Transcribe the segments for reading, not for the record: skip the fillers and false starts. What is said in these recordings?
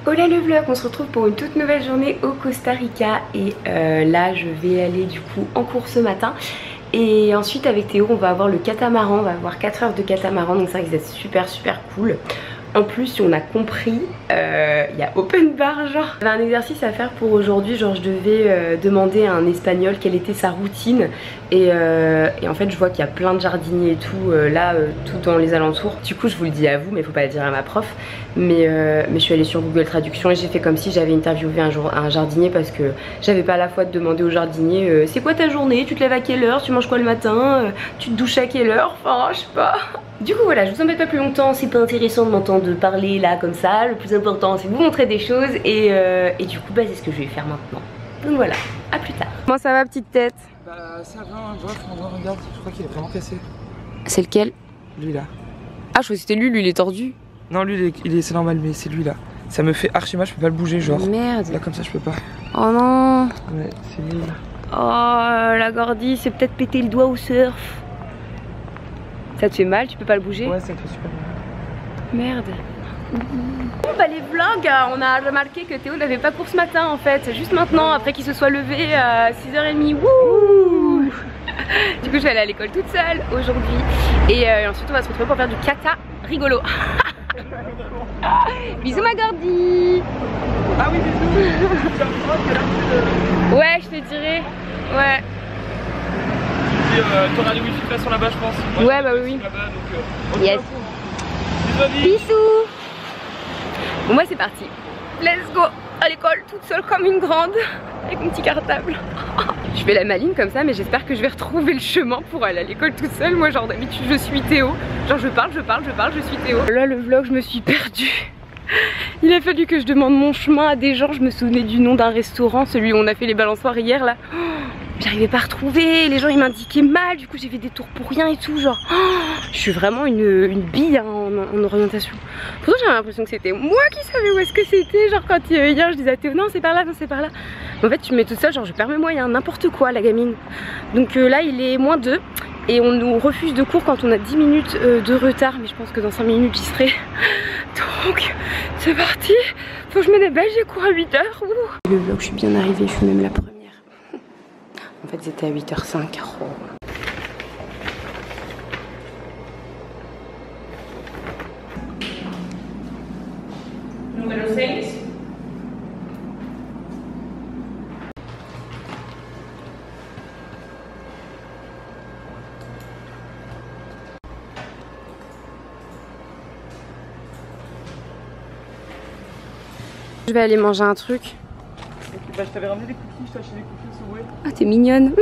Hola le vlog, on se retrouve pour une toute nouvelle journée au Costa Rica et là je vais aller du coup en cours ce matin et ensuite avec Théo on va avoir le catamaran, on va avoir 4 heures de catamaran, donc c'est vrai que c'est super cool. En plus, si on a compris, il y a open bar genre. J'avais un exercice à faire pour aujourd'hui, genre je devais demander à un espagnol quelle était sa routine et en fait je vois qu'il y a plein de jardiniers et tout tout dans les alentours. Du coup je vous le dis à vous mais faut pas le dire à ma prof. Mais je suis allée sur Google Traduction et j'ai fait comme si j'avais interviewé un jardinier parce que j'avais pas la foi de demander au jardinier c'est quoi ta journée, tu te lèves à quelle heure, tu manges quoi le matin, tu te douches à quelle heure, enfin je sais pas. Du coup voilà, je vous embête pas plus longtemps, c'est pas intéressant de m'entendre parler là comme ça, le plus important c'est de vous montrer des choses et du coup bah c'est ce que je vais faire maintenant. Donc voilà, à plus tard. Comment ça va petite tête? Bah ça va, regarde, je crois qu'il est vraiment cassé. C'est lequel? Lui là. Ah je crois que c'était lui il est tordu. Non lui c'est normal mais c'est lui là. Ça me fait archi mal, je peux pas le bouger genre. Merde. Là comme ça je peux pas. Oh non. Ouais c'est lui là. Oh la gordie, c'est peut-être péter le doigt au surf. Ça te fait mal, tu peux pas le bouger? Ouais ça me fait super mal. Merde. Bon bah les vlogs, on a remarqué que Théo n'avait pas cours ce matin en fait, juste maintenant après qu'il se soit levé à 6h30. Wouh. Du coup je vais aller à l'école toute seule aujourd'hui et ensuite on va se retrouver pour faire du kata rigolo. Bisous ma gordie. Ah oui bisous. Ouais je te dirai. Ouais. T'auras les wifi de toute façon là-bas je pense. Ouais bah oui. Donc, yes. Bisous. Bon moi c'est parti. Let's go à l'école toute seule comme une grande avec mon petit cartable. Je fais la maline comme ça mais j'espère que je vais retrouver le chemin pour aller à l'école toute seule. Moi genre d'habitude je suis Théo. Genre je parle, je suis Théo. Là le vlog je me suis perdue. Il a fallu que je demande mon chemin à des gens. Je me souvenais du nom d'un restaurant, celui où on a fait les balançoires hier là. J'arrivais pas à retrouver, les gens ils m'indiquaient mal, du coup j'ai fait des tours pour rien et tout, genre je suis vraiment une bille hein, en orientation. Pourtant j'avais l'impression que c'était moi qui savais où est-ce que c'était, genre quand hier je disais à Théo non c'est par là, non c'est par là. Mais en fait tu me mets toute seule, genre je perds mes moyens, n'importe quoi la gamine. Donc là il est -2 et on nous refuse de cours quand on a 10 minutes de retard, mais je pense que dans 5 minutes j'y serai. Donc c'est parti, faut que je me débêche, j'ai cours à 8h. Le vlog je suis bien arrivée, je suis même la première. En fait c'était à 8h05. Oh. Numéro 6. Je vais aller manger un truc. Bah je t'avais ramené des cookies, je t'ai acheté des cookies au Subway. Ah t'es mignonne.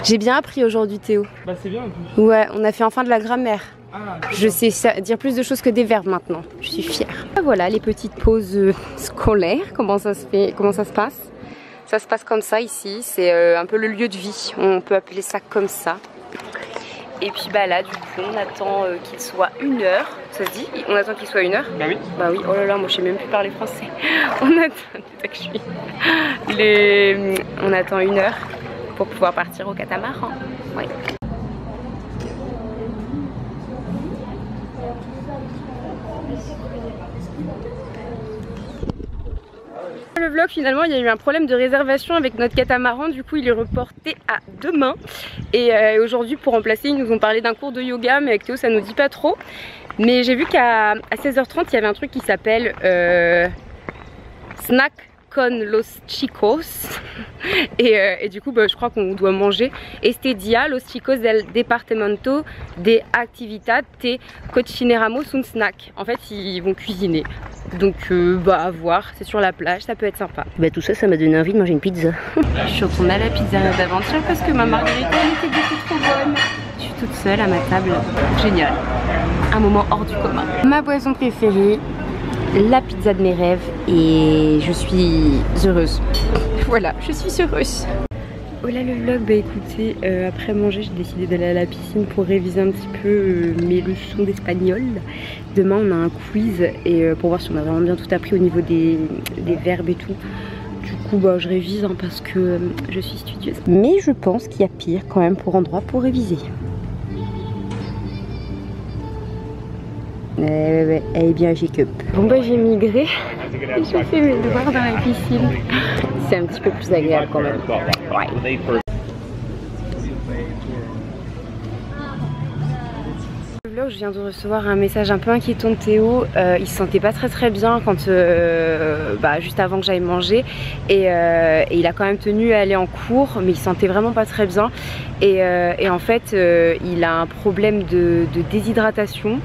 J'ai bien appris aujourd'hui Théo. Bah c'est bien en plus. Ouais, on a fait enfin de la grammaire. Ah, je sais dire plus de choses que des verbes maintenant. Je suis fière. Voilà les petites pauses scolaires. Comment ça se fait, comment ça se passe? Ça se passe comme ça ici. C'est un peu le lieu de vie. On peut appeler ça comme ça. Et puis bah là du coup on attend qu'il soit 1h. Ça se dit? On attend qu'il soit 1h? Bah oui. Bah oui, oh là là, moi je sais même plus parler français. On attend, on attend 1h pour pouvoir partir au catamaran. Ouais. Le vlog finalement il y a eu un problème de réservation avec notre catamaran, du coup il est reporté à demain et aujourd'hui pour remplacer ils nous ont parlé d'un cours de yoga mais avec Théo ça nous dit pas trop, mais j'ai vu qu'à 16h30 il y avait un truc qui s'appelle Snack con los chicos et du coup bah, je crois qu'on doit manger. Este día los chicos del departamento de actividad te cocineramos un snack. En fait ils vont cuisiner. Donc bah à voir, c'est sur la plage, ça peut être sympa. Bah tout ça, ça m'a donné envie de manger une pizza. Je suis retournée à la pizzeria d'Aventure parce que ma margarita elle était beaucoup trop bonne. Je suis toute seule à ma table, génial. Un moment hors du commun. Ma boisson préférée, la pizza de mes rêves et je suis heureuse. Voilà, je suis heureuse. Voilà le vlog, bah écoutez, après manger j'ai décidé d'aller à la piscine pour réviser un petit peu mes leçons d'espagnol. Demain on a un quiz et pour voir si on a vraiment bien tout appris au niveau des verbes et tout. Du coup bah je révise hein, parce que je suis studieuse. Mais je pense qu'il y a pire quand même pour endroit pour réviser. Ouais, elle est bien shake up. Bon bah j'ai migré et je fais mes devoirs dans la piscine. C'est un petit peu plus agréable quand même. Ouais. Je viens de recevoir un message un peu inquiétant de Théo. Il se sentait pas très bien quand, juste avant que j'aille manger et il a quand même tenu à aller en cours, mais il se sentait vraiment pas très bien et en fait il a un problème de déshydratation.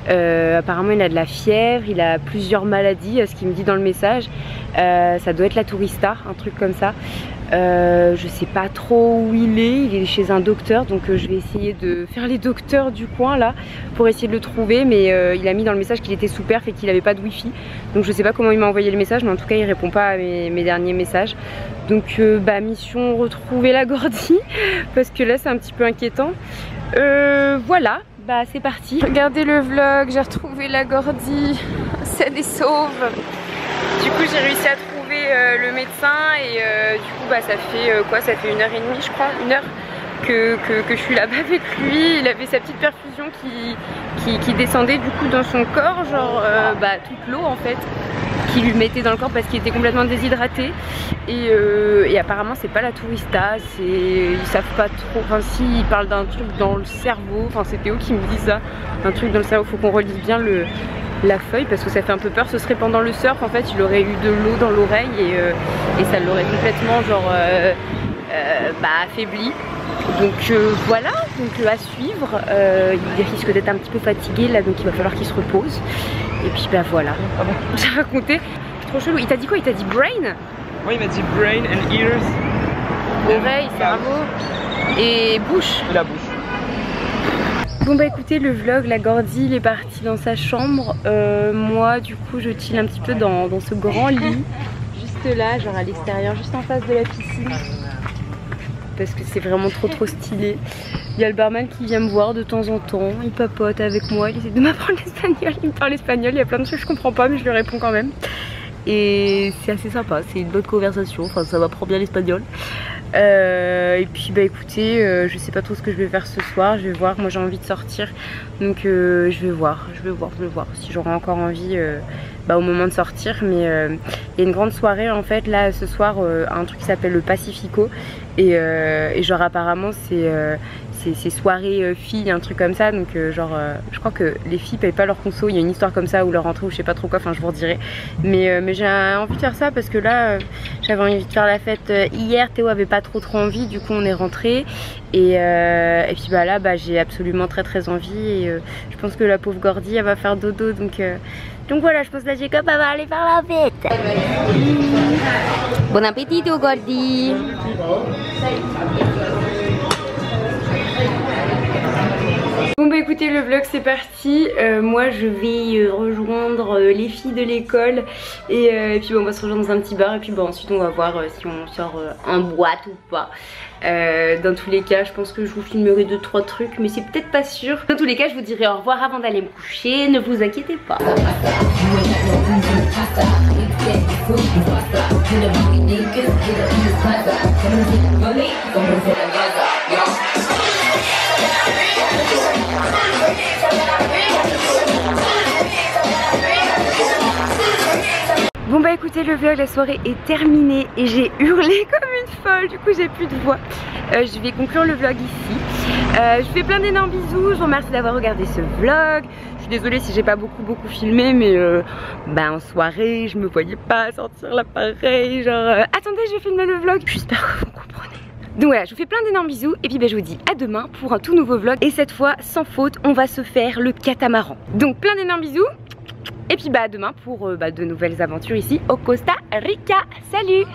Apparemment il a de la fièvre, il a plusieurs maladies, ce qu'il me dit dans le message. Ça doit être la tourista, un truc comme ça. Je sais pas trop où il est chez un docteur, donc je vais essayer de faire les docteurs du coin là pour essayer de le trouver, mais il a mis dans le message qu'il était sous perf et qu'il avait pas de wifi, donc je sais pas comment il m'a envoyé le message, mais en tout cas il répond pas à mes derniers messages. Donc mission retrouver la Gordy parce que là c'est un petit peu inquiétant. Voilà, bah c'est parti. Regardez le vlog, j'ai retrouvé la Gordy, saine et sauve. Du coup j'ai réussi à trouver le médecin et du coup bah ça fait quoi, ça fait 1h30 je crois, 1 heure que je suis là-bas avec lui. Il avait sa petite perfusion qui descendait du coup dans son corps, genre toute l'eau en fait qui lui mettait dans le corps parce qu'il était complètement déshydraté et apparemment c'est pas la tourista, ils savent pas trop, enfin si ils parlent d'un truc dans le cerveau, enfin c'est Théo qui me dit ça, un truc dans le cerveau, faut qu'on relise bien la feuille parce que ça fait un peu peur. Ce serait pendant le surf en fait, il aurait eu de l'eau dans l'oreille et ça l'aurait complètement genre affaibli. Donc voilà, donc à suivre. Il risque d'être un petit peu fatigué là, donc il va falloir qu'il se repose. Et puis bah voilà. J'ai raconté, trop chelou. Il t'a dit quoi? Il t'a dit brain? Ouais, il m'a dit brain and ears. Oreille, cerveau et bouche. Et la bouche. Bon bah écoutez, le vlog, la Gordy il est parti dans sa chambre. Moi du coup je chill un petit peu dans ce grand lit. Juste là, genre à l'extérieur, juste en face de la piscine. Parce que c'est vraiment trop stylé. Il y a le barman qui vient me voir de temps en temps. Il papote avec moi, il essaie de m'apprendre l'espagnol. Il me parle espagnol, il y a plein de trucs que je comprends pas mais je lui réponds quand même. Et c'est assez sympa, c'est une bonne conversation, enfin ça m'apprend bien l'espagnol. Et puis bah écoutez, je sais pas trop ce que je vais faire ce soir, je vais voir, moi j'ai envie de sortir. Donc je vais voir si j'aurai encore envie au moment de sortir. Mais il y a une grande soirée en fait là ce soir, un truc qui s'appelle le Pacifico. Et genre apparemment c'est soirée filles, un truc comme ça, donc je crois que les filles payent pas leur conso, il y a une histoire comme ça ou leur rentrée ou je sais pas trop quoi, enfin je vous redirai. Mais j'ai envie de faire ça parce que là j'avais envie de faire la fête hier, Théo avait pas trop envie, du coup on est rentré et puis bah là j'ai absolument très envie et je pense que la pauvre Gordy elle va faire dodo, donc voilà, je pense que la Jacob elle va aller faire la fête. Bon appétit au Gordy. Bon bah écoutez, le vlog c'est parti. Moi je vais rejoindre les filles de l'école et puis on va se rejoindre dans un petit bar et puis ensuite on va voir si on sort en boîte ou pas. Dans tous les cas je pense que je vous filmerai 2-3 trucs mais c'est peut-être pas sûr. Dans tous les cas je vous dirai au revoir avant d'aller me coucher, ne vous inquiétez pas. Bon bah écoutez, le vlog, la soirée est terminée et j'ai hurlé comme une folle, du coup j'ai plus de voix. Je vais conclure le vlog ici. Je vous fais plein d'énormes bisous, je vous remercie d'avoir regardé ce vlog. Je suis désolée si j'ai pas beaucoup filmé, mais en soirée je me voyais pas sortir l'appareil, attendez, je vais filmer le vlog. J'espère que vous comprenez. Donc voilà, je vous fais plein d'énormes bisous et puis je vous dis à demain pour un tout nouveau vlog. Et cette fois, sans faute, on va se faire le catamaran. Donc plein d'énormes bisous. Et puis à demain pour de nouvelles aventures ici au Costa Rica. Salut!